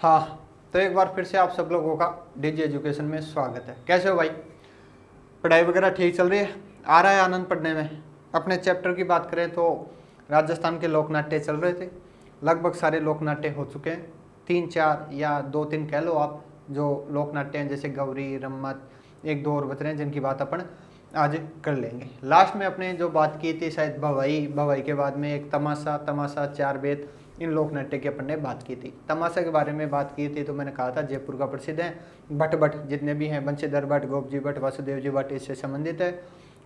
हाँ, तो एक बार फिर से आप सब लोगों का डीजी एजुकेशन में स्वागत है। कैसे हो भाई? पढ़ाई वगैरह ठीक चल रही है? आ रहा है आनंद पढ़ने में? अपने चैप्टर की बात करें तो राजस्थान के लोक नाट्य चल रहे थे। लगभग सारे लोक नाट्य हो चुके हैं। 3-4 या 2-3 कह लो आप, जो लोक नाट्य हैं जैसे गौरी, रम्मत, 1-2 और बच रहे हैं जिनकी बात अपन आज कर लेंगे। लास्ट में अपने जो बात की थी शायद भवाई, भवाई के बाद में एक तमाशा, तमाशा, चार बेत, इन लोक नाट्य की अपन ने बात की थी। तमाशा के बारे में बात की थी तो मैंने कहा था जयपुर का प्रसिद्ध है। भट्ट भट्ट जितने भी हैं, बंशीधर भट्ट, गोपजी भट्ट, वासुदेव जी भट्ट, इससे संबंधित है।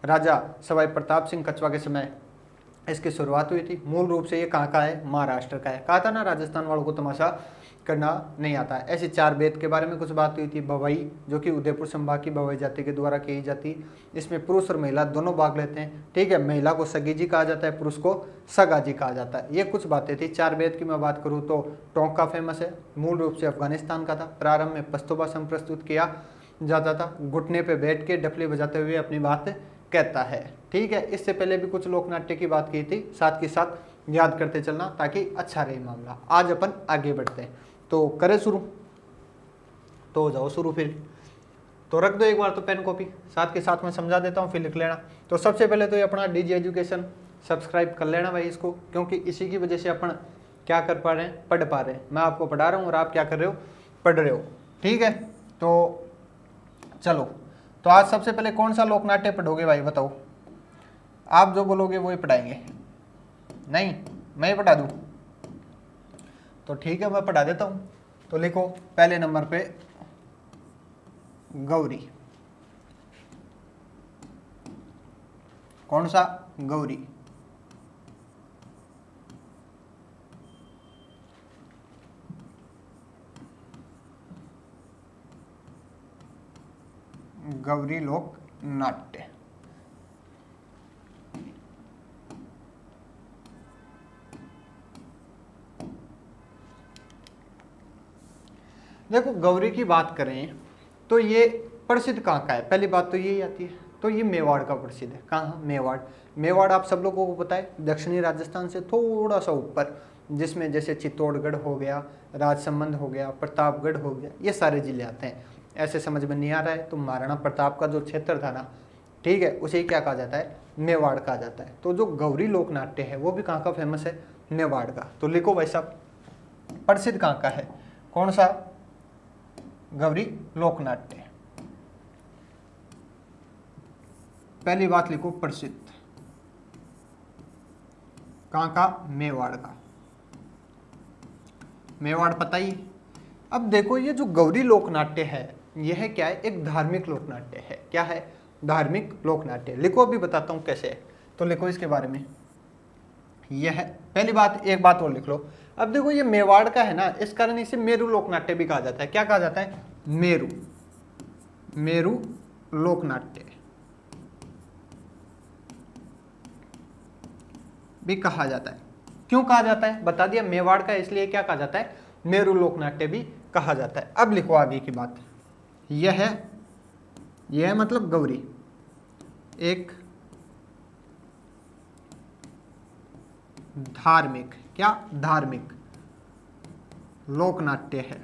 राजा सवाई प्रताप सिंह कछवा के समय इसकी शुरुआत हुई थी। मूल रूप से ये कहाँ का है? महाराष्ट्र का है। कहा था ना राजस्थान वालों को तमाशा करना नहीं आता है। ऐसे चार बेत के बारे में कुछ बात हुई थी। भवाई जो कि उदयपुर संभाग की भवाई जाति के द्वारा की जाती, इसमें पुरुष और महिला दोनों भाग लेते हैं। ठीक है, महिला को सगी जी कहा जाता है, पुरुष को सगा जी कहा जाता है। ये कुछ बातें थी। चार बेत की मैं बात करूँ तो टोंका फेमस है, मूल रूप से अफगानिस्तान का था। प्रारंभ में पस्तोबा सम प्रस्तुत किया जाता था, घुटने पे बैठ के डफली बजाते हुए अपनी बात कहता है। ठीक है, इससे पहले भी कुछ लोक नाट्य की बात की थी, साथ के साथ याद करते चलना ताकि अच्छा रहे मामला। आज अपन आगे बढ़ते हैं, तो करें शुरू? तो हो जाओ शुरू फिर। तो रख दो एक बार तो पेन कॉपी, साथ के साथ मैं समझा देता हूँ, फिर लिख लेना। तो सबसे पहले तो ये अपना डीजी एजुकेशन सब्सक्राइब कर लेना भाई इसको, क्योंकि इसी की वजह से अपन क्या कर पा रहे हैं? पढ़ पा रहे हैं। मैं आपको पढ़ा रहा हूँ और आप क्या कर रहे हो? पढ़ रहे हो। ठीक है, तो चलो, तो आज सबसे पहले कौन सा लोक नाट्य पढ़ोगे भाई बताओ? आप जो बोलोगे वो ही पढ़ाएंगे? नहीं, मैं ही पढ़ा दूँ? तो ठीक है, मैं पढ़ा देता हूँ। तो लिखो पहले नंबर पे गौरी। कौन सा? गौरी। गौरी लोक नाट्य। देखो, गौरी की बात करें तो ये प्रसिद्ध कहाँ का है? पहली बात तो यही आती है, तो ये मेवाड़ का प्रसिद्ध है। कहाँ? मेवाड़। मेवाड़ आप सब लोगों को पता है, दक्षिणी राजस्थान से थोड़ा सा ऊपर, जिसमें जैसे चित्तौड़गढ़ हो गया, राजसमंद हो गया, प्रतापगढ़ हो गया, ये सारे जिले आते हैं। ऐसे समझ में नहीं आ रहा है तो महाराणा प्रताप का जो क्षेत्र था ना, ठीक है, उसे क्या कहा जाता है? मेवाड़ कहा जाता है। तो जो गौरी लोक नाट्य है वो भी कहाँ का फेमस है? मेवाड़ का। तो लिखो भाई साहब, प्रसिद्ध कहाँ का है? कौन सा? गौरी लोक नाट्य। पहली बात लिखो, प्रसिद्ध कहाँ का? मेवाड़ का। मेवाड़ पता ही। अब देखो, ये जो गौरी लोक नाट्य है यह क्या है? एक धार्मिक लोक नाट्य है। क्या है? धार्मिक लोक नाट्य। लिखो, अभी बताता हूँ कैसे है। तो लिखो इसके बारे में। यह पहली बात, एक बात और लिख लो। अब देखो, ये मेवाड़ का है ना, इस कारण इसे मेरू लोक नाट्य भी कहा जाता है। क्या कहा जाता है? मेरू। मेरू लोक नाट्य भी कहा जाता है। क्यों कहा जाता है? बता दिया, मेवाड़ का, इसलिए क्या कहा जाता है? मेरू लोक नाट्य भी कहा जाता है। अब लिखो आगे की बात। यह मतलब गौरी एक धार्मिक, क्या? धार्मिक लोक नाट्य है।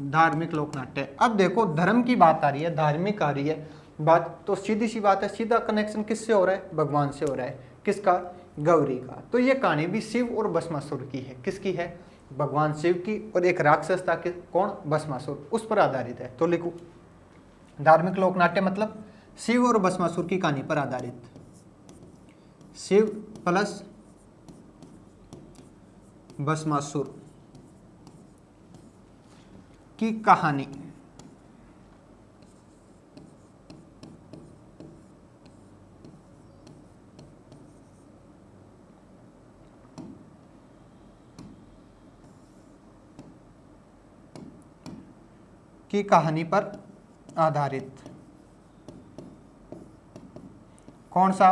धार्मिक लोक नाट्य। अब देखो, धर्म की बात आ रही है, धार्मिक आ रही है बात, तो सीधी सी बात है, सीधा कनेक्शन किससे हो रहा है? भगवान से हो रहा है। किसका? गौरी का। तो ये कहानी भी शिव और भस्मासुर की है। किसकी है? भगवान शिव की, और एक राक्षस था कि कौन? भस्मासुर, उस पर आधारित है। तो लिखो, धार्मिक लोक नाट्य मतलब शिव और भस्मासुर की कहानी पर आधारित। शिव प्लस भस्मासुर की कहानी। की कहानी पर आधारित। कौन सा?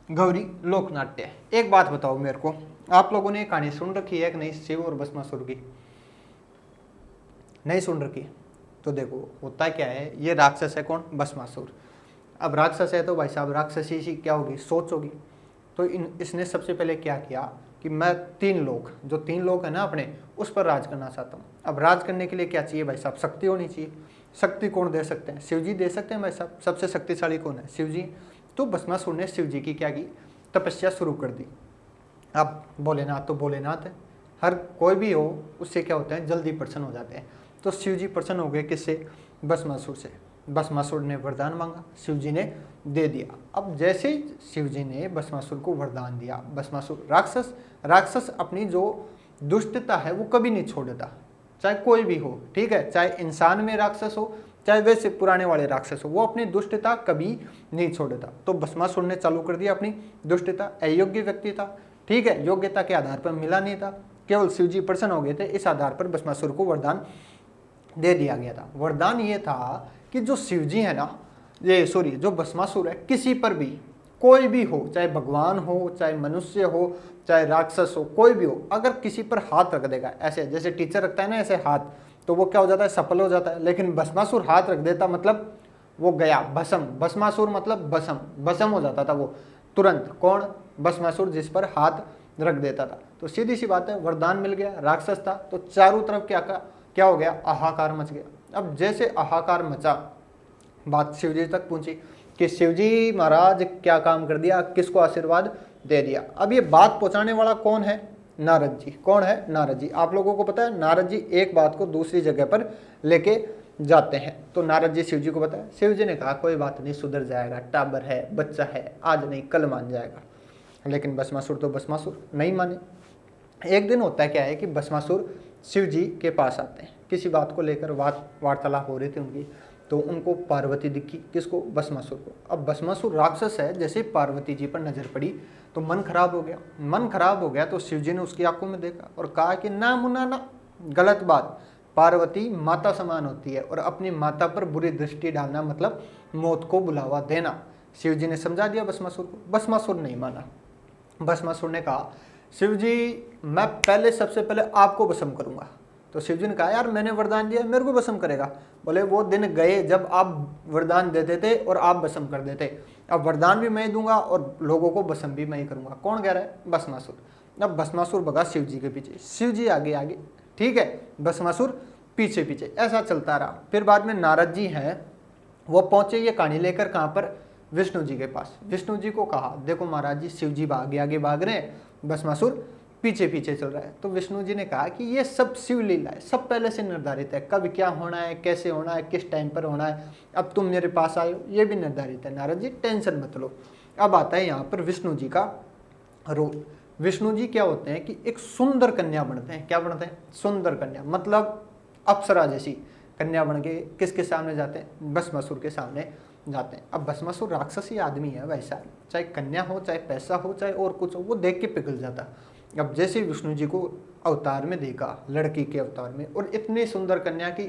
गौरी लोक नाट्य। एक बात बताओ मेरे को, आप लोगों ने कहानी सुन रखी है कि नहीं? शिव और भस्मासुर की नहीं सुन रखी? तो देखो, होता क्या है, ये राक्षस है कौन? भस्मासुर। अब राक्षस है तो भाई साहब राक्षसी सी क्या होगी? सोच होगी। तो इसने सबसे पहले क्या किया कि मैं 3 लोग, जो 3 लोग हैं ना अपने, उस पर राज करना चाहता हूँ। अब राज करने के लिए क्या चाहिए भाई साहब? शक्ति होनी चाहिए। शक्ति कौन दे सकते हैं? शिव जी दे सकते हैं भाई साहब। सबसे शक्तिशाली कौन है? शिव जी। तो भस्मासुर ने शिव जी की क्या की? तपस्या शुरू कर दी। अब भोलेनाथ तो भोलेनाथ है, हर कोई भी हो उससे क्या होता है, जल्दी प्रसन्न हो जाते हैं। तो शिव जी प्रसन्न हो गए किससे? भस्मासुर से। भस्मासुर ने वरदान मांगा, शिव जी ने दे दिया। अब जैसे ही शिव जी ने भस्मासुर को वरदान दिया, भस्मासुर राक्षस अपनी जो दुष्टता है वो कभी नहीं छोड़ देता, चाहे कोई भी हो, ठीक है, चाहे इंसान में राक्षस हो, चाहे वैसे पुराने वाले राक्षस हो, वो अपनी दुष्टता कभी नहीं छोड़ देता। तो भस्मासुर ने चालू कर दिया अपनी दुष्टता। अयोग्य व्यक्ति था, ठीक है, योग्यता के आधार पर मिला नहीं था, केवल शिव जी प्रसन्न हो गए थे, इस आधार पर भस्मासुर को वरदान दे दिया गया था। वरदान ये था कि जो शिव जी है ना, जो भस्मासुर है, किसी पर भी कोई भी हो, चाहे भगवान हो, चाहे मनुष्य हो, चाहे राक्षस हो, कोई भी हो, अगर किसी पर हाथ रख देगा, ऐसे जैसे टीचर रखता है ना ऐसे हाथ, तो वो क्या हो जाता है? सफल हो जाता है। लेकिन भस्मासुर हाथ रख देता मतलब वो गया भस्म। भस्मासुर मतलब भस्म हो जाता था वो तुरंत। कौन? भस्मासुर, जिस पर हाथ रख देता था। तो सीधी सी बात है, वरदान मिल गया, राक्षस था, तो चारों तरफ क्या हो गया? हाहाकार मच गया। अब जैसे हाहाकार मचा, बात शिवजी तक पहुंची कि शिवजी महाराज क्या काम कर दिया, किसको आशीर्वाद दे दिया। अब ये बात पहुंचाने वाला कौन है? नारद जी। कौन है? नारद जी। आप लोगों को पता है, नारद जी एक बात को दूसरी जगह पर लेके जाते हैं। तो नारद जी शिव जी को बताया, शिव जी ने कहा कोई बात नहीं, सुधर जाएगा, टाबर है, बच्चा है, आज नहीं कल मान जाएगा। लेकिन भस्मासुर तो भस्मासुर नहीं माने। एक दिन होता है क्या है कि भस्मासुर शिव जी के पास आते हैं, किसी बात को लेकर वार्तालाप हो रही थी उनकी, तो उनको पार्वती दिखी। किसको? भस्मासुर को। अब भस्मासुर राक्षस है, जैसे पार्वती जी पर नजर पड़ी तो मन खराब हो गया। मन खराब हो गया तो शिव जी ने उसकी आंखों में देखा और कहा कि ना मुन्ना ना, गलत बात, पार्वती माता समान होती है और अपनी माता पर बुरी दृष्टि डालना मतलब मौत को बुलावा देना। शिव जी ने समझा दिया भस्मासुर को। भस्मासुर नहीं माना। भस्मासुर ने कहा शिव जी मैं पहले सबसे पहले आपको भस्म करूंगा। तो शिव जी ने कहा यार मैंने वरदान दिया, मेरे को भस्म करेगा? बोले वो दिन गए जब आप वरदान देते थे और आप भस्म कर देते। अब वरदान भी मैं दूंगा और लोगों को भस्म भी मैं ही करूंगा। कौन कह रहा है? भस्मासुर। अब भस्मासुर भगा शिव जी के पीछे, शिव जी आगे आगे, ठीक है, भस्मासुर पीछे पीछे, ऐसा चलता रहा। फिर बाद में नारद जी हैं, वो पहुंचे ये कहानी लेकर कहाँ पर? विष्णु जी के पास। विष्णु जी को कहा देखो महाराज जी, शिव जी आगे आगे भाग रहे हैं, भस्मासुर पीछे पीछे चल रहा है। तो विष्णु जी ने कहा कि ये सब शिव लीला है, सब पहले से निर्धारित है, कब क्या होना है, कैसे होना है, किस टाइम पर होना है। अब तुम मेरे पास आए हो, ये भी निर्धारित है। नारद जी टेंशन मत लो। अब आता है यहाँ पर विष्णु जी का रोल। विष्णु जी क्या होते हैं कि एक सुंदर कन्या बनते हैं। क्या बनते हैं? सुंदर कन्या, मतलब अप्सरा जैसी कन्या बन के किसके सामने जाते हैं? भस्मासुर के सामने जाते हैं। अब भस्मासुर राक्षसी आदमी है वैसा, चाहे कन्या हो, चाहे पैसा हो, चाहे और कुछ हो, वो देख के पिघल जाता। अब जैसे विष्णु जी को अवतार में देखा, लड़की के अवतार में, और इतनी सुंदर कन्या की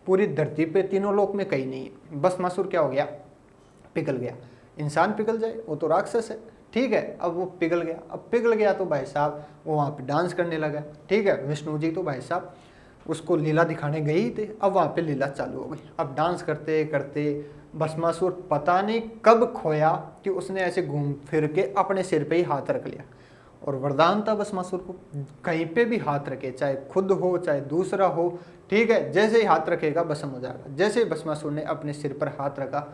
पूरी धरती पे तीनों लोक में कहीं नहीं है, भस्मासुर क्या हो गया? पिघल गया। इंसान पिघल जाए, वो तो राक्षस है, ठीक है। अब वो पिघल गया। अब पिघल गया तो भाई साहब वो वहाँ पे डांस करने लगा, ठीक है। विष्णु जी तो भाई साहब उसको लीला दिखाने गए ही थे। अब वहाँ पे लीला चालू हो गई। अब डांस करते करते भस्मासुर पता नहीं कब खोया कि उसने ऐसे घूम फिर के अपने सिर पे ही हाथ रख लिया। और वरदान था भस्मासुर को, कहीं पे भी हाथ रखे, चाहे खुद हो चाहे दूसरा हो, ठीक है, जैसे ही हाथ रखेगा भस्म हो जाएगा। जैसे ही भस्मासुर ने अपने सिर पर हाथ रखा,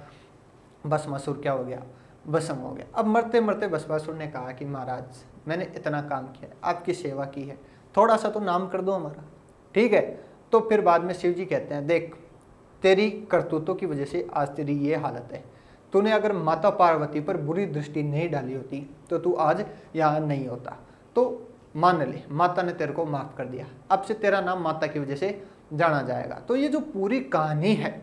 भस्मासुर क्या हो गया? भस्म हो गया। अब मरते मरते भस्मासुर ने कहा कि महाराज मैंने इतना काम किया, आपकी सेवा की है, थोड़ा सा तो नाम कर दो हमारा, ठीक है। तो फिर बाद में शिव जी कहते हैं देख तेरी करतूतों की वजह से आज तेरी ये हालत है। तूने अगर माता पार्वती पर बुरी दृष्टि नहीं डाली होती तो तू आज यहाँ नहीं होता। तो मान ले माता ने तेरे को माफ कर दिया, अब से तेरा नाम माता की वजह से जाना जाएगा। तो ये जो पूरी कहानी है,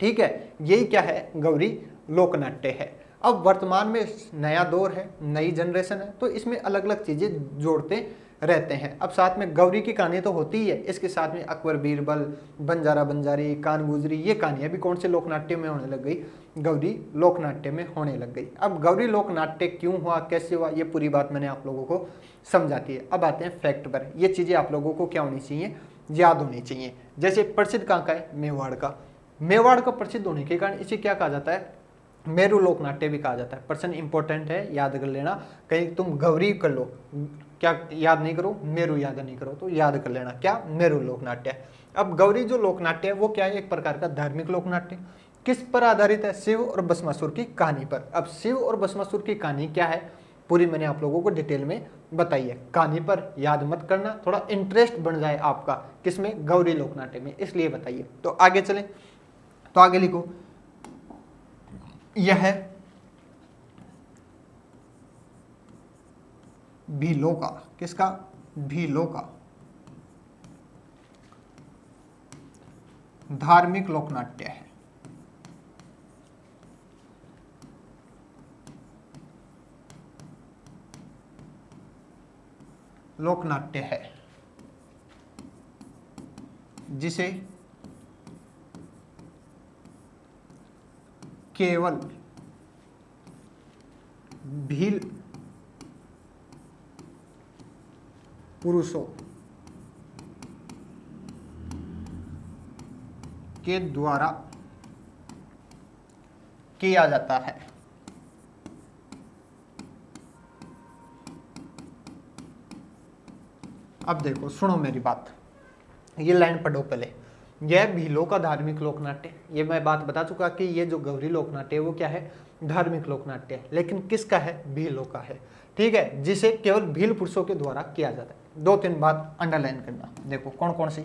ठीक है, यही क्या है? गौरी लोकनाट्य है। अब वर्तमान में नया दौर है, नई जनरेशन है, तो इसमें अलग अलग चीजें जोड़ते रहते हैं। अब साथ में गौरी की कहानी तो होती ही है, इसके साथ में अकबर बीरबल, बंजारा बंजारी, कान गुजरी, ये कहानियां भी कौन से लोकनाट्य में होने लग गई? गौरी लोकनाट्य में होने लग गई। अब गौरी लोकनाट्य क्यों हुआ, कैसे हुआ, ये पूरी बात मैंने आप लोगों को समझाती है। अब आते हैं फैक्ट पर। ये चीजें आप लोगों को क्या होनी चाहिए? याद होनी चाहिए। जैसे प्रसिद्ध कहाँ का है? मेवाड़ का। मेवाड़ का प्रसिद्ध होने के कारण इसे क्या कहा जाता है? मेरू लोक नाट्य भी कहा जाता है। प्रश्न इंपॉर्टेंट है, याद कर लेना। कहीं तुम गौरी कर लो, क्या याद नहीं करो, मेरू याद नहीं करो, तो याद कर लेना क्या, मेरू लोक नाट्य है। अब गौरी जो लोक नाट्य है वो क्या है, एक प्रकार का धार्मिक लोक नाट्य। किस पर आधारित है, शिव और भस्मासुर की कहानी पर। अब शिव और भस्मासुर की कहानी क्या है, पूरी मैंने आप लोगों को डिटेल में बताई है। कहानी पर याद मत करना, थोड़ा इंटरेस्ट बन जाए आपका किसमें, गौरी लोक नाट्य में, इसलिए बताइए। तो आगे चलें, तो आगे लिखो, यह है भीलों का, किसका, भीलों का धार्मिक लोकनाट्य है। लोकनाट्य है जिसे केवल भील पुरुषों के द्वारा किया जाता है। अब देखो, सुनो मेरी बात, ये लाइन पढ़ो पहले। यह भीलों का धार्मिक लोकनाट्य, ये मैं बात बता चुका कि ये जो गौरी लोकनाट्य है वो क्या है, धार्मिक लोकनाट्य है, लेकिन किसका है, भीलों का है। ठीक है, जिसे केवल भील पुरुषों के द्वारा किया जाता है। 2-3 बात अंडरलाइन करना, देखो कौन कौन सी।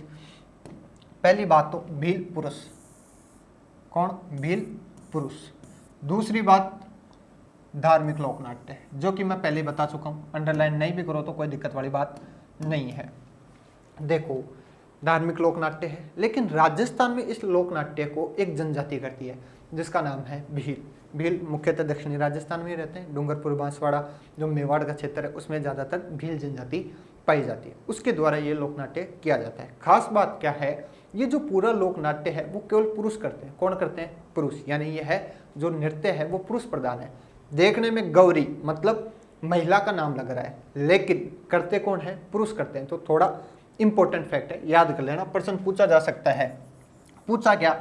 पहली बात तो भील पुरुष, कौन, भील पुरुष। दूसरी बात धार्मिक लोकनाट्य, जो कि मैं पहले बता चुका हूं, अंडरलाइन नहीं भी करो तो कोई दिक्कत वाली बात नहीं है। देखो, धार्मिक लोकनाट्य है, लेकिन राजस्थान में इस लोकनाट्य को एक जनजाति करती है जिसका नाम है भील। भील मुख्यतः दक्षिणी राजस्थान में रहते हैं। डूंगरपुर, बांसवाड़ा जो मेवाड़ का क्षेत्र है उसमें ज़्यादातर भील जनजाति पाई जाती है, उसके द्वारा ये लोकनाट्य किया जाता है। खास बात क्या है, ये जो पूरा लोकनाट्य है वो केवल पुरुष करते हैं। कौन करते हैं, पुरुष, यानी ये है जो नृत्य है वो पुरुष प्रधान है। देखने में गौरी मतलब महिला का नाम लग रहा है, लेकिन करते कौन है, पुरुष करते हैं। तो थोड़ा इंपॉर्टेंट फैक्ट है, याद कर लेना, प्रश्न पूछा जा सकता है। पूछा क्या,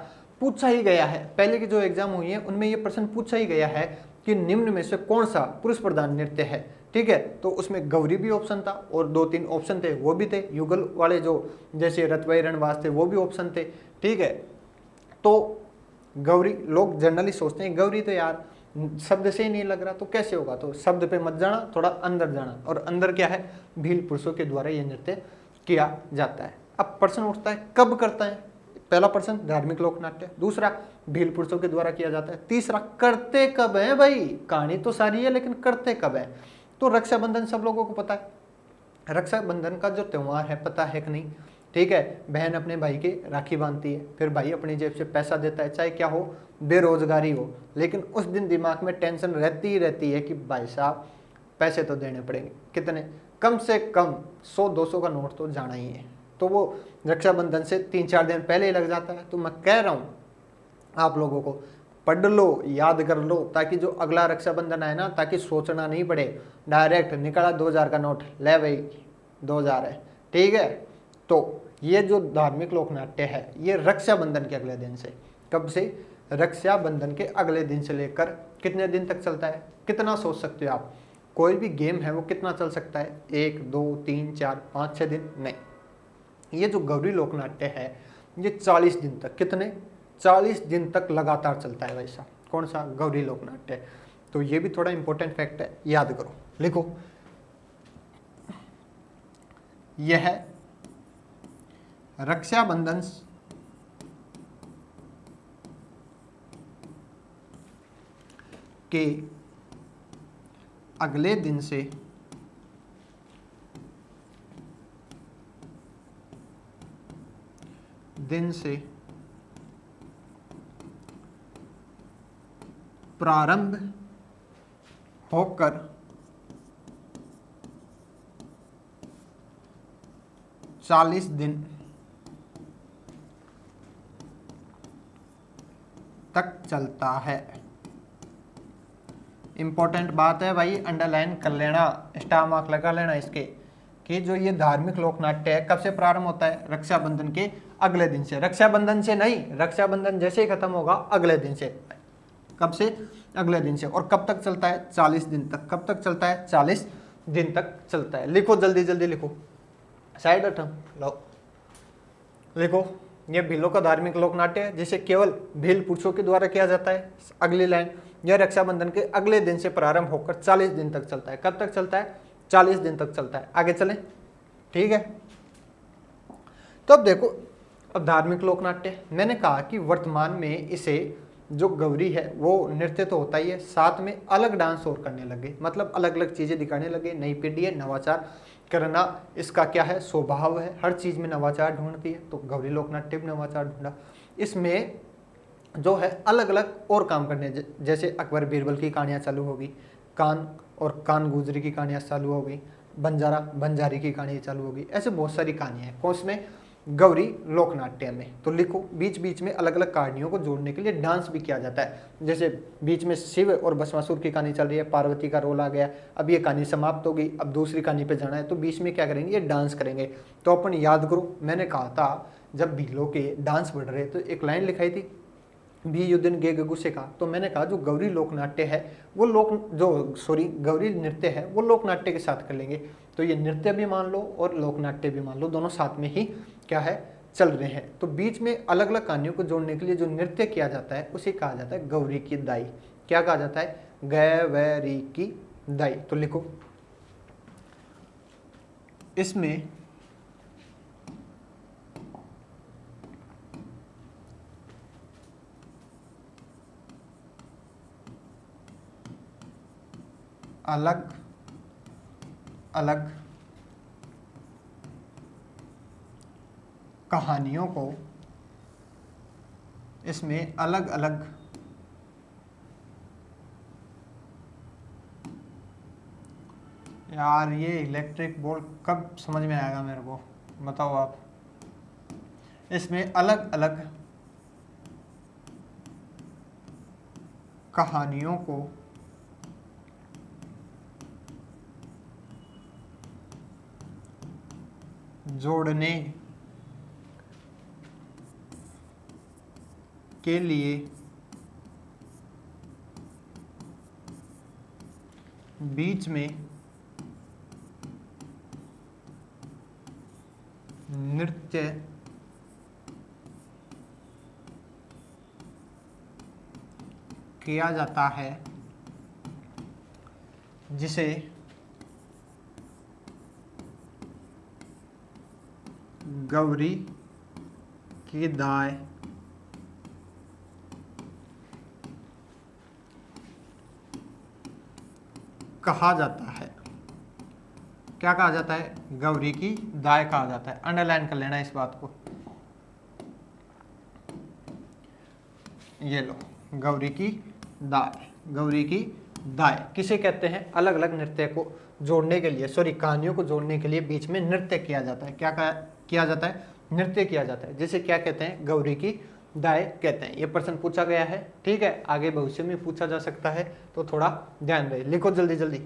पूछा ही गया है, पहले की जो एग्जाम हुई है उनमें ये प्रश्न पूछा ही गया है कि निम्न में से कौन सा पुरुष प्रधान नृत्य है। ठीक है, तो उसमें गौरी भी ऑप्शन था और 2-3 ऑप्शन थे वो भी थे, युगल वाले जो जैसे रतवाई रणवास थे वो भी ऑप्शन थे। ठीक है, तो गौरी, लोग जनरली सोचते हैं गौरी तो यार शब्द से ही नहीं लग रहा, तो कैसे होगा, तो शब्द पे मत जाना, थोड़ा अंदर जाना। और अंदर क्या है, भील पुरुषों के द्वारा ये नृत्य किया जाता है। अब प्रश्न उठता है कब करता है, पहला प्रश्न धार्मिक लोकनाट्य, दूसरा भील पुरुषों के द्वारा किया जाता है, तीसरा करते कब है। भाई कहानी तो सारी है लेकिन करते कब है, तो रक्षाबंधन सब लोगों को पता है। रक्षाबंधन का जो त्यौहार है पता है कि नहीं, ठीक है, बहन अपने भाई के राखी बांधती है, फिर भाई अपनी जेब से पैसा देता है, चाहे क्या हो, बेरोजगारी हो, लेकिन उस दिन दिमाग में टेंशन रहती ही रहती है कि भाई साहब पैसे तो देने पड़ेंगे, कितने, कम से कम 100-200 का नोट तो जाना ही है। तो वो रक्षाबंधन से 3-4 दिन पहले ही लग जाता है। तो मैं कह रहा हूँ आप लोगों को, पढ़ लो, याद कर लो, ताकि जो अगला रक्षाबंधन आए ना, ताकि सोचना नहीं पड़े, डायरेक्ट निकला 2000 का नोट, ले भाई 2000 है। ठीक है, तो ये जो धार्मिक लोकनाट्य है ये रक्षाबंधन के अगले दिन से, कब से, रक्षाबंधन के अगले दिन से लेकर कितने दिन तक चलता है, कितना सोच सकते हो आप, कोई भी गेम है वो कितना चल सकता है, 1, 2, 3, 4, 5, 6 दिन नहीं। ये जो गौरी लोकनाट्य है ये 40 दिन तक, कितने, 40 दिन तक लगातार चलता है। वैसा कौन सा, गौरी लोकनाट्य। तो ये भी थोड़ा इंपॉर्टेंट फैक्ट है, याद करो, लिखो। यह रक्षाबंधन के अगले दिन से प्रारंभ होकर 40 दिन तक चलता है। इंपॉर्टेंट बात है भाई, अंडरलाइन कर लेना, स्टार मार्क लगा लेना इसके, कि जो ये धार्मिक लोकनाट्य है कब से प्रारंभ होता है, रक्षाबंधन के अगले दिन से। रक्षाबंधन से नहीं, रक्षाबंधन जैसे ही खत्म होगा अगले दिन से। कब से, अगले दिन से। और कब तक चलता है? 40 दिन तक। कब तक चलता है? 40 दिन तक चलता है। लिखो जल्दी जल्दी लिखो, साइड हटो, लो लिखो। ये भीलों का धार्मिक लोक नाट्य है जिसे केवल भील पुरुषों के द्वारा किया जाता है। अगली लाइन, यह रक्षाबंधन के अगले दिन से प्रारंभ होकर 40 दिन तक चलता है। कब तक चलता है? 40 दिन तक चलता है। आगे चलें, ठीक है। तो अब देखो, अब धार्मिक लोक नाट्य, मैंने कहा कि वर्तमान में इसे जो गौरी है वो नृत्य तो होता ही है, साथ में अलग डांस और करने लगे, मतलब अलग अलग चीजें दिखाने लगे। नई पीढ़ी है, नवाचार करना इसका क्या है? स्वभाव है, हर चीज में नवाचार ढूंढती है। तो गौरी लोक नाट्य में नवाचार ढूंढा। इसमें जो है अलग अलग और काम करने, जैसे अकबर बीरबल की कहानियां चालू होगी, कान और कान गुजरी की कहानियां चालू हो गई, बंजारा बंजारी की कहानी चालू होगी। ऐसे बहुत सारी कहानियां हैं। कौन में? गौरी लोकनाट्य में। तो लिखो, बीच बीच में अलग अलग कहानियों को जोड़ने के लिए डांस भी किया जाता है। जैसे बीच में शिव और भस्मासुर की कहानी चल रही है, पार्वती का रोल आ गया, अब ये कहानी समाप्त हो गई, अब दूसरी कहानी पे जाना है, तो बीच में क्या करेंगे? ये डांस करेंगे। तो अपन याद करो, मैंने कहा था जब भीलों के डांस बढ़ रहे तो एक लाइन लिखाई थी, भी युद्ध गे गगु से कहा। तो मैंने कहा जो गौरी लोकनाट्य है वो गौरी नृत्य है वो लोकनाट्य के साथ कर लेंगे। तो ये नृत्य भी मान लो और लोकनाट्य भी मान लो, दोनों साथ में ही क्या है? चल रहे हैं। तो बीच में अलग अलग कहानियों को जोड़ने के लिए जो नृत्य किया जाता है उसे कहा जाता है गौरी की दाई। क्या कहा जाता है? गैवरी की दाई। तो लिखो, इसमें अलग अलग कहानियों को, इसमें अलग अलग यार ये इलेक्ट्रिक बोर्ड कब समझ में आएगा मेरे को, बताओ आप। इसमें अलग अलग कहानियों को जोड़ने के लिए बीच में नृत्य किया जाता है जिसे गौरी की दाई कहा जाता है। क्या कहा जाता है? गौरी की दाई कहा जाता है। अंडरलाइन कर लेना इस बात को। ये लो, गौरी की दाई, गौरी की दाई किसे कहते हैं? अलग अलग नृत्य को जोड़ने के लिए, कहानियों को जोड़ने के लिए बीच में नृत्य किया जाता है। क्या किया जाता है? नृत्य किया जाता है, जिसे क्या कहते हैं? गौरी की दाई कहते हैं। ये प्रश्न पूछा गया है, ठीक है, आगे भविष्य में पूछा जा सकता है, तो थोड़ा ध्यान रहे। लिखो जल्दी जल्दी,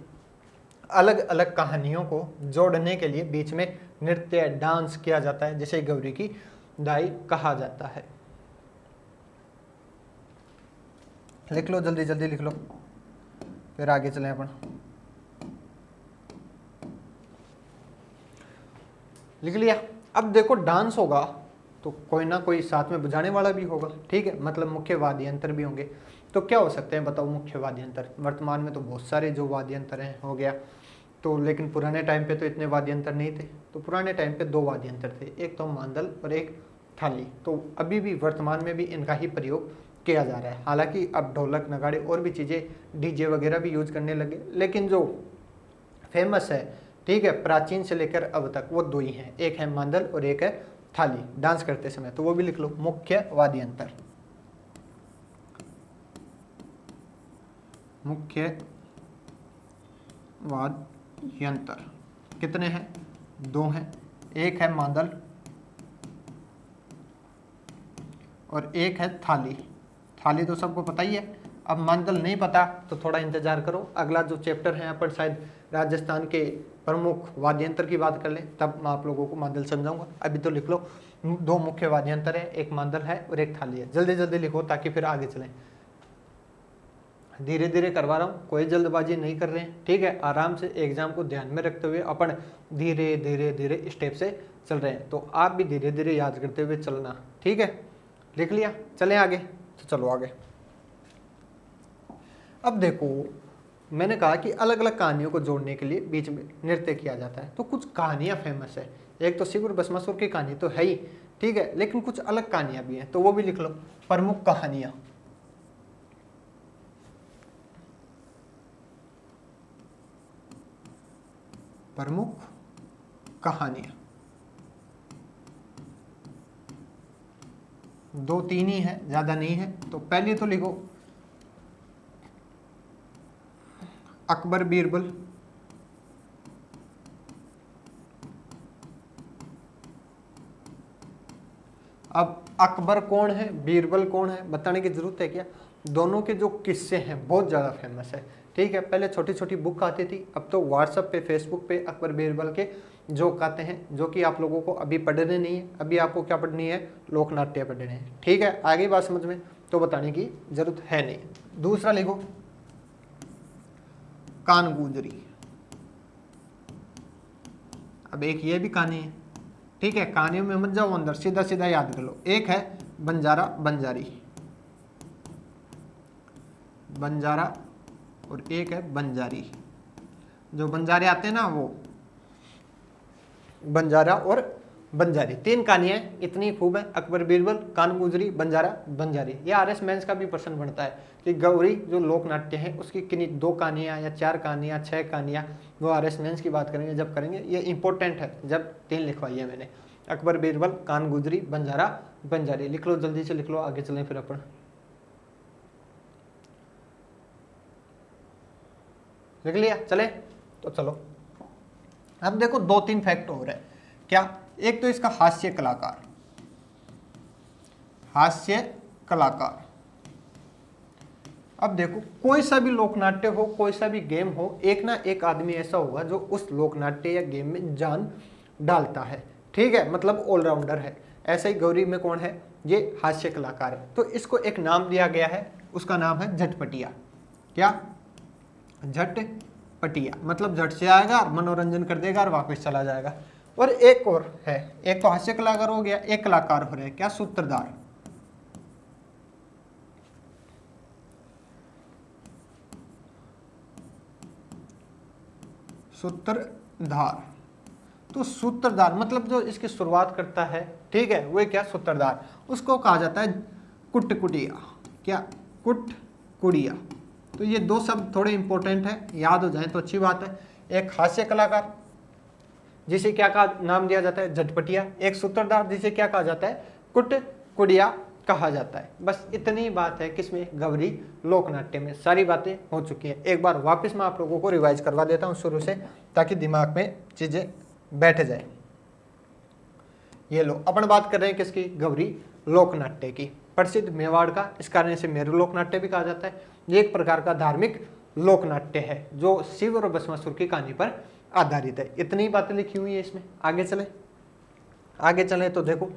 अलग अलग कहानियों को जोड़ने के लिए बीच में नृत्य डांस किया जाता है जिसे गौरी की दाई कहा जाता है। लिख लो जल्दी जल्दी लिख लो, फिर आगे चलें अपन। लिख लिया? अब देखो, डांस होगा तो कोई ना कोई साथ में बजाने वाला भी होगा, ठीक है, मतलब मुख्य वाद्य यंत्र भी होंगे। तो क्या हो सकते हैं बताओ मुख्य वाद्य यंत्र? वर्तमान में तो बहुत सारे जो वाद्य यंत्र हैं हो गया, तो लेकिन पुराने टाइम पे तो इतने वाद्य यंत्र नहीं थे। तो पुराने टाइम पे 2 वाद्य यंत्र थे, एक तो मांदल और एक थाली। तो अभी भी वर्तमान में भी इनका ही प्रयोग किया जा रहा है। हालांकि अब ढोलक नगाड़े और भी चीज़ें डीजे वगैरह भी यूज करने लगे, लेकिन जो फेमस है, ठीक है, प्राचीन से लेकर अब तक, वो 2 ही हैं, एक है मांदल और एक है थाली डांस करते समय। तो वो भी लिख लो, मुख्य वाद्य यंत्र। मुख्य वाद्य यंत्र कितने हैं? 2 हैं, एक है मांदल और एक है थाली। थाली तो सबको पता ही है। अब मांदल नहीं पता तो थोड़ा इंतजार करो, अगला जो चैप्टर है अपन शायद राजस्थान के प्रमुख वाद्य यंत्र की बात कर लें, तब मैं आप लोगों को मांदल समझाऊंगा। अभी तो लिख लो, 2 मुख्य वाद्य यंत्र है, एक मांदल है और एक थाली है। जल्दी जल्दी लिखो ताकि फिर आगे चलें। धीरे धीरे करवा रहा हूँ, कोई जल्दबाजी नहीं कर रहे हैं, ठीक है। आराम से एग्जाम को ध्यान में रखते हुए अपन धीरे धीरे धीरे स्टेप से चल रहे हैं, तो आप भी धीरे धीरे याद करते हुए चलना, ठीक है। लिख लिया, चलें आगे। तो चलो आगे। अब देखो, मैंने कहा कि अलग अलग कहानियों को जोड़ने के लिए बीच में नृत्य किया जाता है, तो कुछ कहानियां फेमस है। एक तो शिव और भस्मासुर की कहानी तो है ही, ठीक है, लेकिन कुछ अलग कहानियां भी हैं, तो वो भी लिख लो। प्रमुख कहानियां, प्रमुख कहानियां 2-3 ही है, ज्यादा नहीं है। तो पहले तो लिखो अकबर बीरबल, अब अकबर कौन है, बीरबल कौन है, बताने की जरूरत है क्या। दोनों के जो किस्से हैं बहुत ज़्यादा फेमस है, ठीक है। पहले छोटी छोटी बुक आती थी, अब तो व्हाट्सएप पे, फेसबुक पे अकबर बीरबल के जोक आते हैं, जो कि आप लोगों को अभी पढ़ने नहीं है। अभी आपको क्या पढ़नी है, लोकनाट्य पढ़ने हैं, ठीक है। आगे बात समझ में, तो बताने की जरूरत है नहीं। दूसरा लिखो कान गुजरी। अब एक ये भी कहानी है, ठीक है। कहानियों में मत जाओ अंदर, सीधा सीधा याद कर लो। एक है बंजारा बंजारी, बंजारा, और एक है बंजारी। जो बंजारे आते हैं ना, वो बंजारा और बंजारी, 3 कहानियां इतनी खूब है। अकबर बीरबल, कान गुजरी, बंजारा बंजारी। ये आरएस मेंस का भी प्रश्न बनता है कि गौरी जो लोकनाट्य है उसकी किन्हीं 2 कहानियां या 4 कहानियां, 6 कहानियां, वो आरएस मेंस की बात करेंगे जब करेंगे। ये इंपॉर्टेंट है, जब 3 लिखवाई है मैंने। अकबर बीरबल, कान गुजरी, बंजारा बंजारी। लिख लो, जल्दी से लिख लो, आगे चलें फिर अपन। लिख लिया, चले तो चलो। अब देखो 2-3 फैक्ट हो रहे हैं। क्या, एक तो इसका हास्य कलाकार, हास्य कलाकार। अब देखो, कोई सा भी लोकनाट्य हो, कोई सा भी गेम हो, एक ना एक आदमी ऐसा होगा जो उस लोकनाट्य या गेम में जान डालता है, ठीक है, मतलब ऑलराउंडर है। ऐसे ही गौरी में कौन है, ये हास्य कलाकार है। तो इसको एक नाम दिया गया है, उसका नाम है झटपटिया। क्या, झटपटिया, मतलब झट से आएगा और मनोरंजन कर देगा और वापस चला जाएगा। और एक और है, एक तो हास्य कलाकार हो गया, एक कलाकार हो रहे हैं, क्या, सूत्रधार। सूत्रधार, तो सूत्रधार मतलब जो इसकी शुरुआत करता है, ठीक है, वो क्या, सूत्रधार। उसको कहा जाता है कुटकुटिया। क्या, कुटकुटिया। तो ये 2 शब्द थोड़े इंपॉर्टेंट है, याद हो जाए तो अच्छी बात है। एक हास्य कलाकार जिसे क्या कहा, नाम दिया जाता है झटपटिया। एक सूत्रधार जिसे क्या कहा जाता है, कुटकुटिया कहा जाता है। बस इतनी बात है किसमें, गौरी लोकनाट्य में। सारी बातें हो चुकी हैं। एक बार वापस मैं आप लोगों को रिवाइज करवा देता हूँ शुरू से, ताकि दिमाग में चीजें बैठ जाए। ये लो, अपन बात कर रहे हैं किसकी, गौरी लोकनाट्य की। प्रसिद्ध मेवाड़ का, इस कारण से मेरू लोकनाट्य भी कहा जाता है। ये एक प्रकार का धार्मिक लोकनाट्य है जो शिव और भस्मासुर की कहानी पर आधारित है। इतनी बातें लिखी हुई है इसमें। आगे चले, आगे चले तो देखो,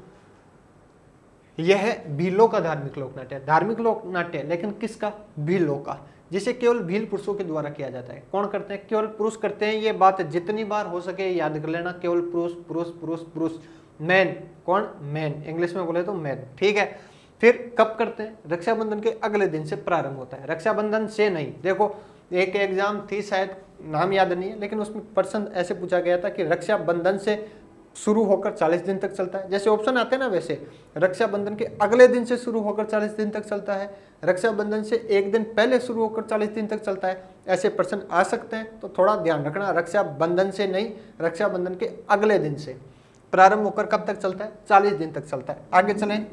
यह है भीलों का धार्मिक लोकनाट्य। धार्मिक लोकनाट्य, लेकिन किसका, भीलों का, जिसे केवल भील पुरुषों के द्वारा किया जाता है। कौन करते हैं, केवल पुरुष करते हैं। ये बात जितनी बार हो सके याद कर लेना, केवल पुरुष पुरुष पुरुष पुरुष। मैन, कौन, मैन, इंग्लिश में बोले तो मैन, ठीक है। फिर कब करते हैं, रक्षाबंधन के अगले दिन से प्रारंभ होता है, रक्षाबंधन से नहीं। देखो, एक एग्जाम थी, शायद नाम याद नहीं है, लेकिन उसमें प्रश्न ऐसे पूछा गया था कि रक्षाबंधन से शुरू होकर 40 दिन तक चलता है। जैसे ऑप्शन आते हैं ना, वैसे रक्षाबंधन के अगले दिन से शुरू होकर 40 दिन तक चलता है, रक्षाबंधन से एक दिन पहले शुरू होकर 40 दिन तक चलता है। ऐसे प्रश्न आ सकते हैं, तो थोड़ा ध्यान रखना। रक्षाबंधन से नहीं, रक्षाबंधन के अगले दिन से प्रारंभ होकर कब तक चलता है, 40 दिन तक चलता है। आगे चलें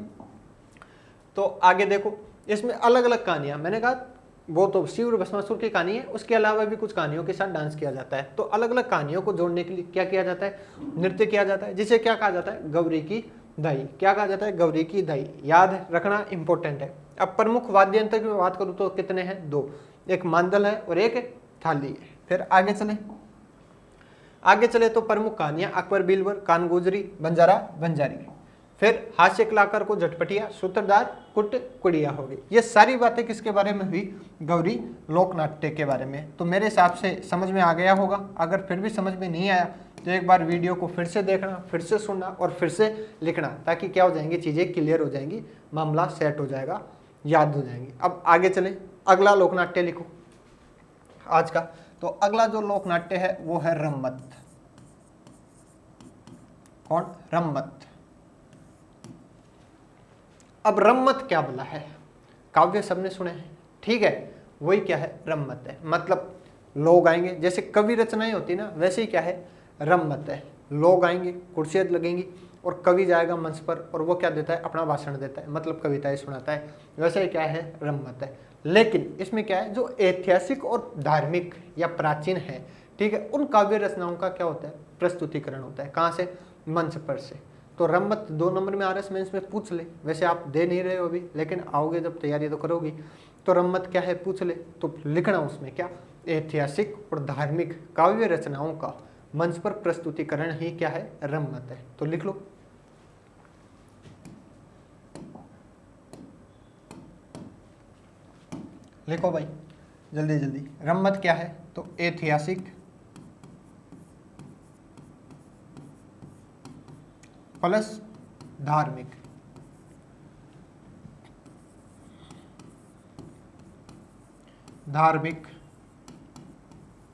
तो आगे देखो, इसमें अलग अलग कहानियां, मैंने कहा वो तो शिव और भस्मासुर की कहानी है, उसके अलावा भी कुछ कहानियों के साथ डांस किया जाता है। तो अलग अलग कहानियों को जोड़ने के लिए क्या किया जाता है, नृत्य किया जाता है, जिसे क्या कहा जाता है, गौरी की दाई। क्या कहा जाता है, गौरी की दाई। याद रखना इंपॉर्टेंट है। अब प्रमुख वाद्य यंत्र की बात करूँ तो कितने हैं, 2, एक मांदल है और एक थाली है। फिर आगे चले, आगे चले तो प्रमुख कहानियां अकबर बीरबल, कान गुजरी, बंजारा बंजारी। फिर हास्य कलाकार को झटपटिया, सूत्रधार कुट कुड़िया हो गई। ये सारी बातें किसके बारे में हुई? गौरी लोकनाट्य के बारे में। तो मेरे हिसाब से समझ में आ गया होगा। अगर फिर भी समझ में नहीं आया तो एक बार वीडियो को फिर से देखना, फिर से सुनना और फिर से लिखना, ताकि क्या हो जाएंगी, चीज़ें क्लियर हो जाएंगी, मामला सेट हो जाएगा, याद हो जाएंगी। अब आगे चले, अगला लोकनाट्य लिखो आज का। तो अगला जो लोकनाट्य है वो है रम्मत। कौन? रम्मत। अब रम्मत क्या बोला है? काव्य सबने सुने हैं, ठीक है, वही क्या है? रम्मत है। मतलब लोग आएंगे, जैसे कवि रचनाएं होती ना, वैसे ही क्या है? रम्मत है। लोग आएंगे, कुर्सियां लगेंगी और कवि जाएगा मंच पर और वो क्या देता है? अपना भाषण देता है, मतलब कविताएं सुनाता है। वैसे ही क्या है? रम्मत है। लेकिन इसमें क्या है? जो ऐतिहासिक और धार्मिक या प्राचीन है, ठीक है, उन काव्य रचनाओं का क्या होता है? प्रस्तुतिकरण होता है। कहाँ से? मंच पर से। तो रम्मत 2 नंबर में RS मेंस में पूछ ले। वैसे आप दे नहीं रहे हो अभी, लेकिन आओगे जब तैयारी तो करोगी। तो रम्मत क्या है? पूछ ले तो लिखना उसमें क्या? ऐतिहासिक और धार्मिक काव्य रचनाओं का मंच पर प्रस्तुतिकरण ही क्या है? रम्मत है। तो लिख लो। लिखो भाई जल्दी जल्दी। रम्मत क्या है? तो ऐतिहासिक प्लस धार्मिक। धार्मिक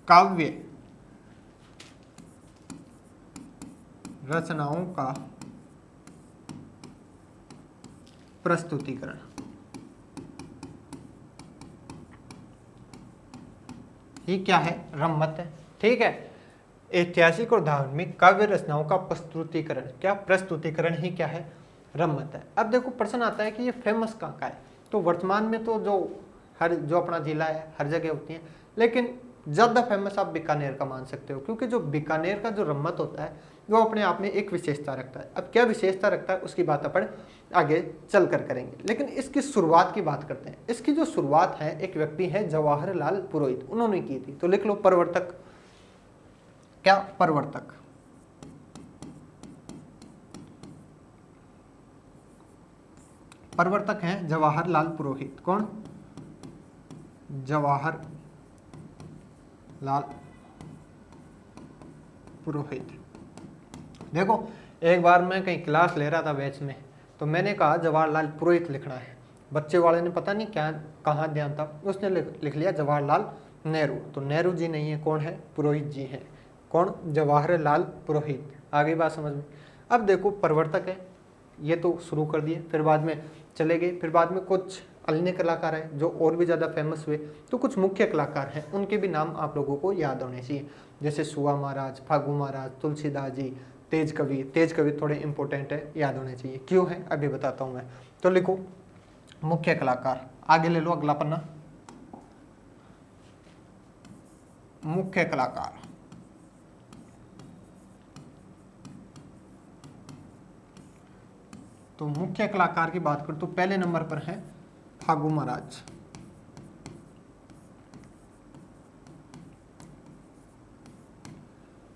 काव्य रचनाओं का प्रस्तुतिकरण ही क्या है? रम्मत है। ठीक है, ऐतिहासिक और धार्मिक काव्य रचनाओं का प्रस्तुतिकरण, क्या? प्रस्तुतिकरण ही क्या है? रम्मत है। अब देखो प्रश्न आता है कि ये फेमस कहाँ का है? तो वर्तमान में तो जो अपना जिला है हर जगह होती है, लेकिन ज़्यादा फेमस आप बीकानेर का मान सकते हो, क्योंकि जो बीकानेर का जो रम्मत होता है वो अपने आप में एक विशेषता रखता है। अब क्या विशेषता रखता है उसकी बात अपन आगे चल कर करेंगे, लेकिन इसकी शुरुआत की बात करते हैं। इसकी जो शुरुआत है, एक व्यक्ति है जवाहरलाल पुरोहित, उन्होंने की थी। तो लिख लो प्रवर्तक। क्या? प्रवर्तक। प्रवर्तक हैं जवाहरलाल पुरोहित। कौन? जवाहरलाल पुरोहित। देखो एक बार मैं कहीं क्लास ले रहा था बैच में, तो मैंने कहा जवाहरलाल पुरोहित लिखना है। बच्चे वाले ने पता नहीं क्या कहाँ ध्यान था, उसने लिख लिया जवाहरलाल नेहरू। तो नेहरू जी नहीं है, कौन है? पुरोहित जी हैं। कौन? जवाहरलाल पुरोहित। आगे बात समझ में? अब देखो प्रवर्तक है, ये तो शुरू कर दिए, फिर बाद में चले गए, फिर बाद में कुछ अन्य कलाकार हैं जो और भी ज़्यादा फेमस हुए। तो कुछ मुख्य कलाकार हैं, उनके भी नाम आप लोगों को याद होने चाहिए, जैसे सुआ महाराज, फागू महाराज, तुलसीदास जी, तेज कवि। तेज कवि थोड़े इंपॉर्टेंट है, याद होने चाहिए। क्यों है अभी बताता हूँ मैं। तो लिखो मुख्य कलाकार, आगे ले लो अगला पन्ना। मुख्य कलाकार, तो मुख्य कलाकार की बात करूं तो पहले नंबर पर है फागू महाराज।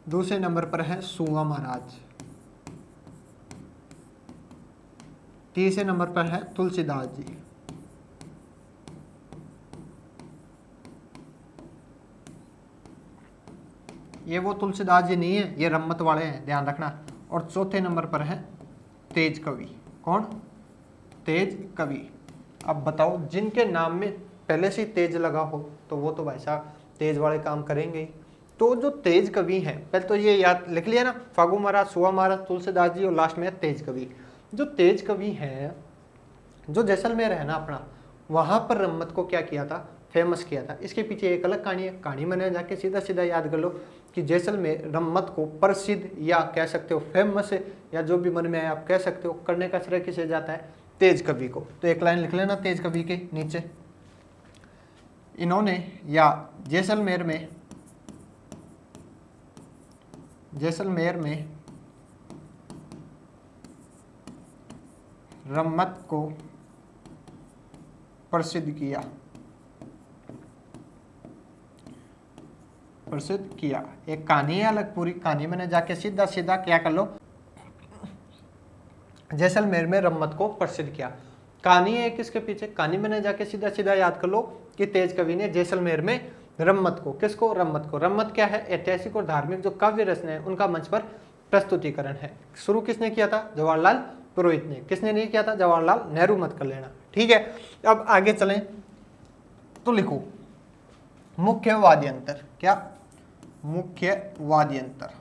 दूसरे नंबर पर है सुआ महाराज। तीसरे नंबर पर है तुलसीदास जी। ये वो तुलसीदास जी नहीं है, ये रम्मत वाले हैं, ध्यान रखना। और चौथे नंबर पर है तेज कवि। कौन? तेज कवि। अब बताओ जिनके नाम में पहले से तेज लगा हो तो वो तो भाई साहब तेज वाले काम करेंगे ही। तो जो तेज कवि हैं, पहले तो ये याद लिख लिया ना, फागू महाराज, सुआ महाराज, तुलसीदास जी और लास्ट में है तेज कवि। जो तेज कवि हैं, जो जैसलमेर है ना अपना, वहाँ पर रम्मत को क्या किया था? फेमस किया था। इसके पीछे एक अलग कहानी है, कहानी मैंने जाके सीधा सीधा याद कर लो कि जैसलमेर रम्मत को प्रसिद्ध या कह सकते हो फेमस, या जो भी मन में आए आप कह सकते हो, करने का श्रेय किसे जाता है? तेज कवि को। तो एक लाइन लिख लेना तेज कवि के नीचे, इन्होंने या जैसलमेर में रम्मत को प्रसिद्ध किया। एक कहानी है अलग, पूरी कहानी मैंने जाके सीधा सीधा क्या कर लो, जैसलमेर में रम्मत को प्रसिद्ध किया। कहानी है किसके पीछे, कहानी मैंने जाके सीधा सीधा याद कर लो कि तेज कवि ने जैसलमेर में रम्मत को, किसको, रम्मत को। रम्मत क्या है, ऐतिहासिक और धार्मिक जो काव्य रचना है उनका मंच पर प्रस्तुतिकरण है। शुरू किसने किया था, जवाहरलाल पुरोहित ने। किसने नहीं किया था, जवाहरलाल नेहरू, मत कर लेना, ठीक है। अब आगे चलें तो लिखो मुख्य वाद्यंतर, क्या, मुख्य वाद्यंतर।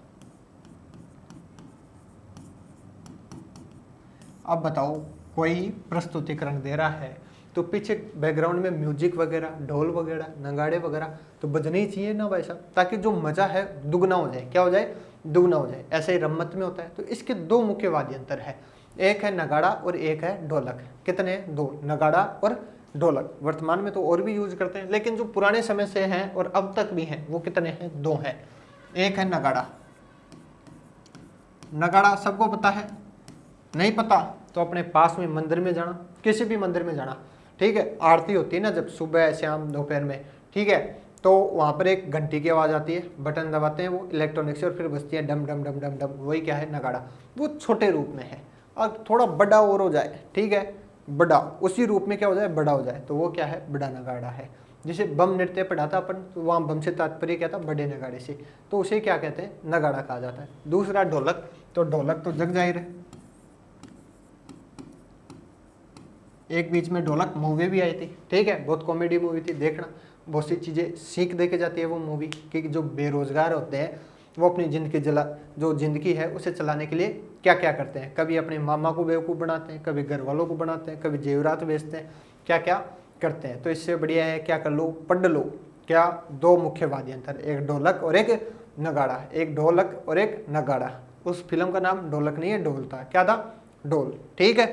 अब बताओ कोई प्रस्तुतिकरण दे रहा है तो पीछे बैकग्राउंड में म्यूजिक वगैरह, ढोल वगैरह, नगाड़े वगैरह तो बजने ही चाहिए ना भाई साहब, ताकि जो मजा है दुगना हो जाए। क्या हो जाए, दुगना हो जाए। ऐसे ही रम्मत में होता है। तो इसके दो मुख्य वाद्यंतर है, एक है नगाड़ा और एक है ढोलक। कितने, दो, नगाड़ा और ढोलक। वर्तमान में तो और भी यूज करते हैं, लेकिन जो पुराने समय से हैं और अब तक भी हैं वो कितने हैं, दो हैं। एक है नगाड़ा। नगाड़ा सबको पता है, नहीं पता तो अपने पास में मंदिर में जाना, किसी भी मंदिर में जाना, ठीक है। आरती होती है ना जब सुबह शाम दोपहर में, ठीक है, तो वहाँ पर एक घंटी की आवाज़ आती है, बटन दबाते हैं वो इलेक्ट्रॉनिक से और फिर बजती है डम डम डम डम डम। वही क्या है, नगाड़ा। वो छोटे रूप में है, और थोड़ा बड़ा और हो जाए, ठीक है, बड़ा उसी रूप में क्या हो जाए, बड़ा हो जाए, तो वो क्या है, बड़ा नगाड़ा है। जिसे बम नृत्य पढ़ा था अपन, तो वहाँ बम से तात्पर्य क्या था, बड़े नगाड़े से, तो उसे क्या कहते हैं, नगाड़ा कहा जाता है। दूसरा ढोलक, तो ढोलक तो जग जाहिर है। एक बीच में ढोलक मूवी भी आई थी, ठीक है, बहुत कॉमेडी मूवी थी, देखना, बहुत सी चीज़ें सीख दे के जाती है वो मूवी, कि जो बेरोजगार होते हैं वो अपनी जो ज़िंदगी है उसे चलाने के लिए क्या क्या करते हैं। कभी अपने मामा को बेवकूफ़ बनाते हैं, कभी घर वालों को बनाते हैं, कभी जेवरात बेचते हैं, क्या क्या करते हैं। तो इससे बढ़िया है क्या कर लो, पढ़ लो, क्या, दो मुख्य वाद्यंतर, एक ढोलक और एक नगाड़ा। एक ढोलक और एक नगाड़ा। उस फिल्म का नाम ढोलक नहीं है, ढोल था। क्या था, ढोल, ठीक है।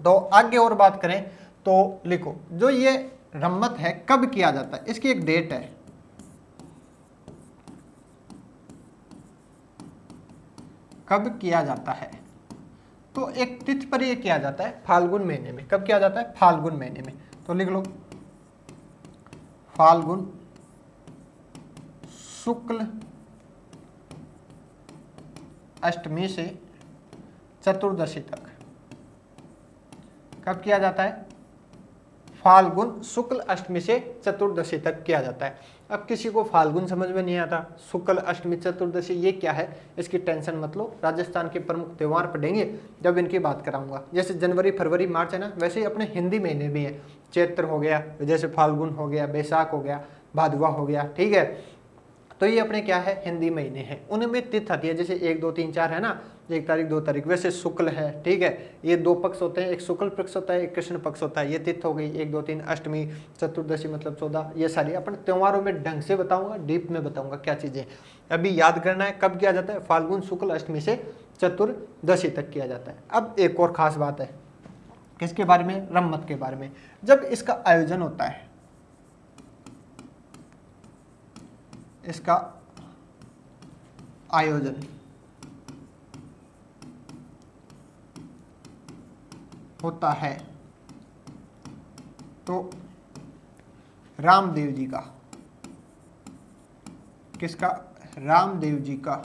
तो आगे और बात करें तो लिखो जो ये रम्मत है कब किया जाता है, इसकी एक डेट है, कब किया जाता है। तो एक तिथि पर ये किया जाता है, फाल्गुन महीने में। कब किया जाता है, फाल्गुन महीने में। तो लिख लो फाल्गुन शुक्ल अष्टमी से चतुर्दशी तक। कब किया जाता है, फाल्गुन शुक्ल अष्टमी से चतुर्दशी तक किया जाता है। अब किसी को फाल्गुन समझ में नहीं आता, शुक्ल अष्टमी चतुर्दशी ये क्या है, इसकी टेंशन मत लो। राजस्थान के प्रमुख त्यौहार पढ़ेंगे जब इनकी बात कराऊंगा। जैसे जनवरी फरवरी मार्च है ना, वैसे ही अपने हिंदी महीने भी हैं। चैत्र हो गया, जैसे फाल्गुन हो गया, बैसाख हो गया, भादवा हो गया, ठीक है। तो ये अपने क्या है, हिंदी महीने हैं। उनमें तिथि आती है, जैसे 1 2 3 4 है ना, 1 तारीख 2 तारीख, वैसे शुक्ल है, ठीक है। ये दो पक्ष होते हैं, एक शुक्ल पक्ष होता है, एक कृष्ण पक्ष होता है। ये तिथि हो गई 1 2 3, अष्टमी, चतुर्दशी मतलब 14। ये सारी अपन त्योहारों में ढंग से बताऊंगा, डीप में बताऊंगा क्या चीजें। अभी याद करना है कब किया जाता है, फाल्गुन शुक्ल अष्टमी से चतुर्दशी तक किया जाता है। अब एक और खास बात है, किसके बारे में, रम्मत के बारे में। जब इसका आयोजन होता है, इसका आयोजन होता है तो रामदेव जी का, किसका, रामदेव जी का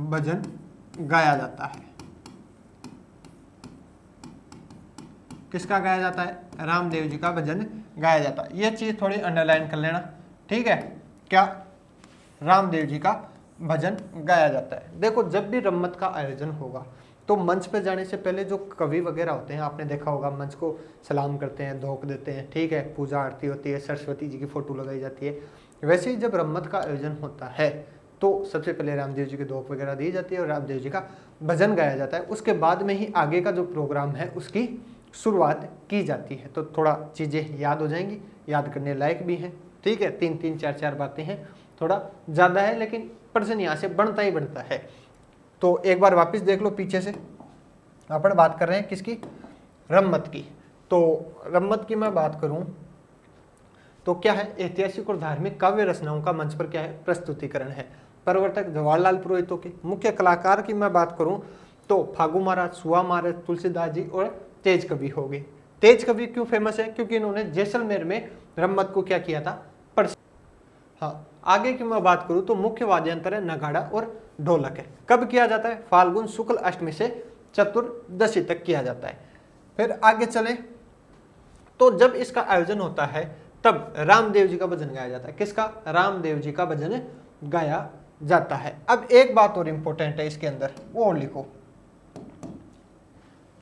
भजन गाया जाता है। किसका गाया जाता है, रामदेव जी का भजन गाया जाता है। ये चीज थोड़ी अंडरलाइन कर लेना, ठीक है। क्या, रामदेव जी का भजन गाया जाता है। देखो जब भी रम्मत का आयोजन होगा तो मंच पे जाने से पहले जो कवि वगैरह होते हैं, आपने देखा होगा, मंच को सलाम करते हैं, धोख देते हैं, ठीक है, पूजा आरती होती है, सरस्वती जी की फोटो लगाई जाती है। वैसे ही जब रम्मत का आयोजन होता है तो सबसे पहले रामदेव जी की धोख वगैरह दी जाती है और रामदेव जी का भजन गाया जाता है। उसके बाद में ही आगे का जो प्रोग्राम है उसकी शुरुआत की जाती है। तो थोड़ा चीज़ें याद हो जाएंगी, याद करने लायक भी हैं, ठीक है। 3 3 4 4 बातें हैं, थोड़ा ज़्यादा है लेकिन प्रश्न यहाँ से बनता ही बनता है। तो एक बार वापस देख लो पीछे से, अपन बात कर रहे हैं किसकी, रम्मत की। तो रम्मत की मैं बात करूं तो क्या है, ऐतिहासिक और धार्मिक काव्य रचनाओं का मंच पर क्या है, प्रस्तुतिकरण है। प्रवर्तक जवाहरलाल पुरोहितों के। मुख्य कलाकार की मैं बात करूं तो फागू महाराज, सुआ महाराज, तुलसीदास जी और तेज कवि हो गए। तेज कवि क्यों फेमस है, क्योंकि इन्होंने जैसलमेर में रम्मत को क्या किया था, हाँ, आगे की मैं बात करूं तो मुख्य वाद्य यंत्र है नगाड़ा और ढोलक है। कब किया जाता है? फाल्गुन शुक्ल अष्टमी से चतुर्दशी तक किया जाता है। फिर आगे चले तो जब इसका आयोजन होता है तब रामदेव जी का भजन गाया जाता है। किसका? रामदेव जी का भजन गाया जाता है। अब एक बात और इंपॉर्टेंट है इसके अंदर, वो और लिखो।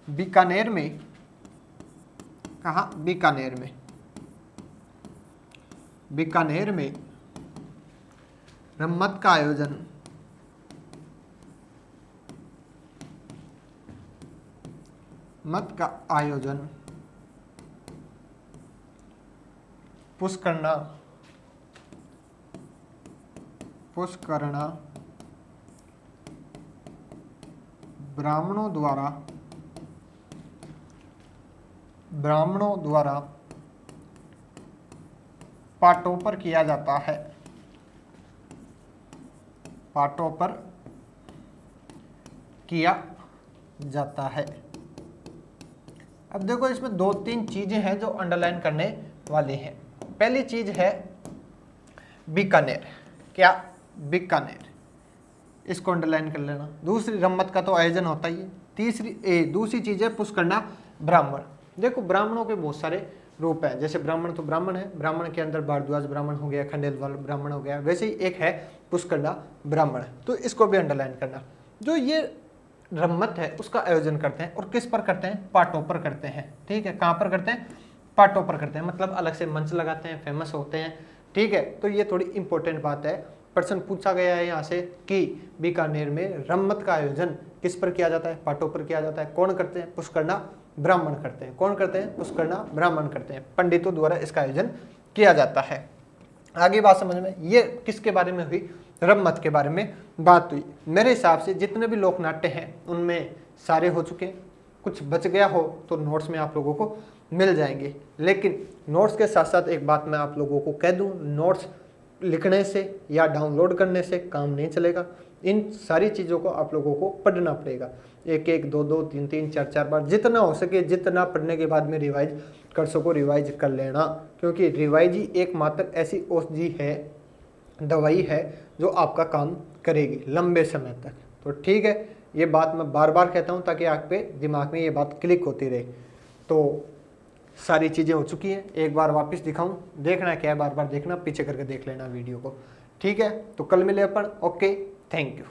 बीकानेर में, कहा? बीकानेर में, बीकानेर में रम्मत का आयोजन पुष्करना ब्राह्मणों द्वारा पाटों पर किया जाता है। पाटों पर किया जाता है। अब देखो इसमें 2-3 चीजें हैं जो अंडरलाइन करने वाली हैं। पहली चीज है बीकानेर। क्या? बीकानेर, इसको अंडरलाइन कर लेना। दूसरी, रम्मत का तो आयोजन होता ही है। दूसरी चीज है पुष्करना ब्राह्मण। देखो ब्राह्मणों के बहुत सारे रूप हैं, जैसे ब्राह्मण तो ब्राह्मण है, ब्राह्मण के अंदर भारद्वाज ब्राह्मण हो गया, खंडेलवाल ब्राह्मण हो गया, वैसे ही एक है पुष्करना ब्राह्मण, तो इसको भी अंडरलाइन करना। जो ये रम्मत है उसका आयोजन करते हैं और किस पर करते हैं? पाटों पर करते हैं। ठीक है, कहाँ पर करते हैं? पाटों पर करते हैं, मतलब अलग से मंच लगाते हैं, फेमस होते हैं। ठीक है, तो ये थोड़ी इंपॉर्टेंट बात है। प्रश्न पूछा गया है यहाँ से कि बीकानेर में रम्मत का आयोजन किस पर किया जाता है? पाटों पर किया जाता है। कौन करते हैं? पुष्करना ब्राह्मण करते हैं। कौन करते हैं? पुष्करना ब्राह्मण करते हैं। पंडितों द्वारा इसका आयोजन किया जाता है। आगे बात समझ में, ये किसके बारे में हुई? रम्मत के बारे में बात हुई। मेरे हिसाब से जितने भी लोक नाट्य हैं उनमें सारे हो चुके हैं। कुछ बच गया हो तो नोट्स में आप लोगों को मिल जाएंगे, लेकिन नोट्स के साथ साथ एक बात मैं आप लोगों को कह दूं, नोट्स लिखने से या डाउनलोड करने से काम नहीं चलेगा। इन सारी चीज़ों को आप लोगों को पढ़ना पड़ेगा, 1-1, 2-2, 3-3, 4-4 बार, जितना हो सके, जितना पढ़ने के बाद में रिवाइज कर सको रिवाइज कर लेना, क्योंकि रिवाइज ही एकमात्र ऐसी औषधि है, दवाई है जो आपका काम करेगी लंबे समय तक। तो ठीक है, ये बात मैं बार बार कहता हूँ ताकि आप पे दिमाग में ये बात क्लिक होती रहे। तो सारी चीज़ें हो चुकी हैं, एक बार वापस दिखाऊं, देखना क्या है, बार बार देखना, पीछे करके देख लेना वीडियो को। ठीक है, तो कल मिले अपन। Okay, thank you.